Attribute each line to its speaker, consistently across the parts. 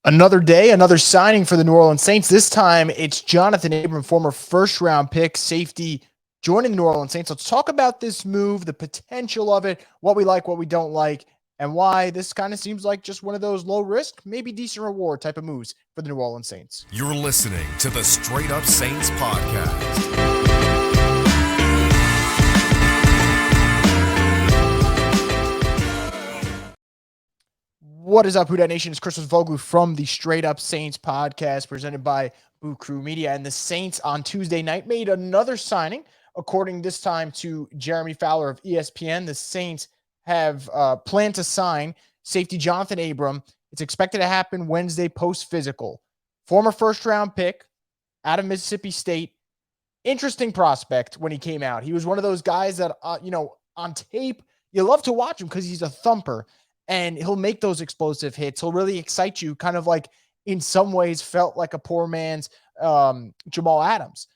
Speaker 1: Another day, another signing for the New Orleans Saints. This time it's Johnathan Abram, former first-round pick, safety, joining the New Orleans Saints. Let's talk about this move, the potential of it, what we like, what we don't like, and why this kind of seems like just one of those low-risk, maybe decent reward type of moves for the New Orleans Saints.
Speaker 2: You're listening to the Straight Up Saints podcast.
Speaker 1: What is up, Who Dat Nation? It's Chris Voglu from the Straight Up Saints podcast presented by Boot Krewe Media. And the Saints on Tuesday night made another signing, according this time to Jeremy Fowler of ESPN. The Saints have planned to sign safety Johnathan Abram. It's expected to happen Wednesday post-physical. Former first-round pick out of Mississippi State. Interesting prospect when he came out. He was one of those guys that, on tape, you love to watch him because he's a thumper. And he'll make those explosive hits. He'll really excite you, kind of like in some ways felt like a poor man's Jamal Adams.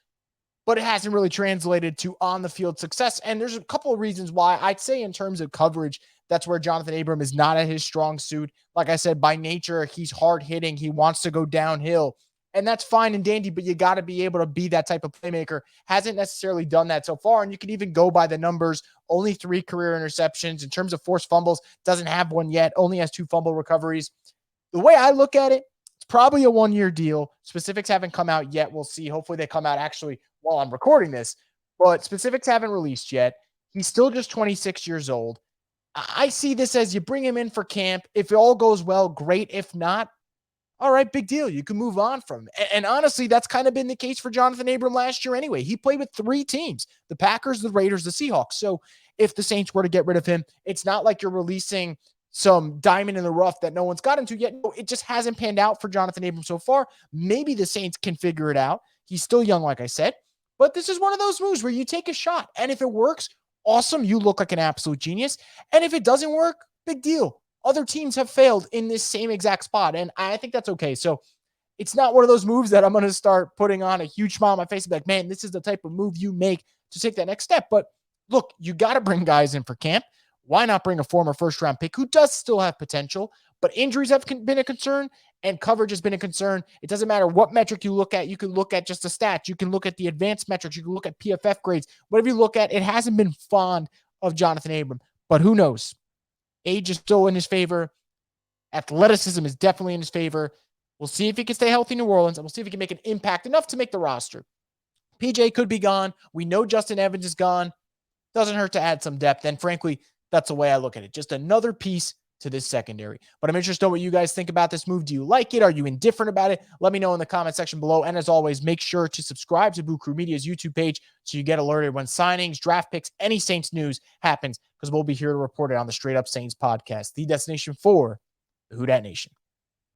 Speaker 1: But it hasn't really translated to on-the-field success. And there's a couple of reasons why. I'd say in terms of coverage, that's where Johnathan Abram is not at his strong suit. Like I said, by nature, he's hard-hitting. He wants to go downhill. And that's fine and dandy, but you got to be able to be that type of playmaker. Hasn't necessarily done that so far, and you can even go by the numbers. Only 3 career interceptions. In terms of forced fumbles, doesn't have one yet. Only has 2 fumble recoveries. The way I look at it, it's probably a 1-year deal. Specifics haven't come out yet. We'll see. Hopefully they come out actually while I'm recording this, but specifics haven't released yet. He's still just 26 years old. I see this as you bring him in for camp. If it all goes well, great. If not, all right, big deal. You can move on from it. And honestly, that's kind of been the case for Johnathan Abram last year anyway. He played with 3 teams, the Packers, the Raiders, the Seahawks. So if the Saints were to get rid of him, it's not like you're releasing some diamond in the rough that no one's gotten to yet. No, it just hasn't panned out for Johnathan Abram so far. Maybe the Saints can figure it out. He's still young, like I said. But this is one of those moves where you take a shot. And if it works, awesome. You look like an absolute genius. And if it doesn't work, big deal. Other teams have failed in this same exact spot, and I think that's okay. So it's not one of those moves that I'm going to start putting on a huge smile on my face and be like, man, this is the type of move you make to take that next step. But look, you got to bring guys in for camp. Why not bring a former first-round pick who does still have potential, but injuries have been a concern and coverage has been a concern. It doesn't matter what metric you look at. You can look at just the stats. You can look at the advanced metrics. You can look at PFF grades. Whatever you look at, it hasn't been fond of Johnathan Abram, but who knows? Age is still in his favor. Athleticism is definitely in his favor. We'll see if he can stay healthy in New Orleans, and we'll see if he can make an impact enough to make the roster. PJ could be gone. We know Justin Evans is gone. Doesn't hurt to add some depth, and frankly, that's the way I look at it. Just another piece to this secondary. But I'm interested in what you guys think about this move. Do you like it? Are you indifferent about it? Let me know in the comment section below. And as always, make sure to subscribe to Boot Krewe Media's YouTube page so you get alerted when signings, draft picks, any Saints news happens, because we'll be here to report it on the Straight Up Saints podcast, the destination for the Who Dat Nation.